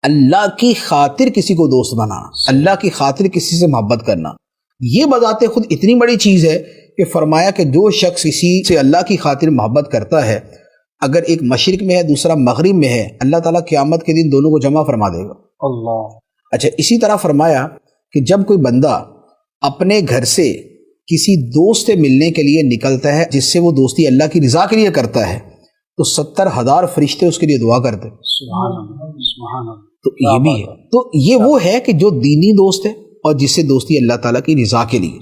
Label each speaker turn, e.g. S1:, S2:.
S1: अल्लाह की खातिर किसी को दोस्त बनाना, अल्लाह की खातिर किसी से मोहब्बत करना, ये बजाते खुद इतनी बड़ी चीज़ है कि फरमाया कि जो शख्स किसी से अल्लाह की खातिर मोहब्बत करता है, अगर एक मशरिक में है दूसरा मगरिब में है, अल्लाह ताला क़यामत के दिन दोनों को जमा फरमा देगा। अल्लाह। अच्छा, इसी तरह फरमाया कि जब कोई बंदा अपने घर से किसी दोस्त से मिलने के लिए निकलता है जिससे वो दोस्ती अल्लाह की रज़ा के लिए करता है, तो 70,000 फरिश्ते उसके लिए दुआ करते। तो ये भी है। तो ये वो है कि जो दीनी दोस्त है और जिससे दोस्ती अल्लाह ताला की रज़ा के लिए।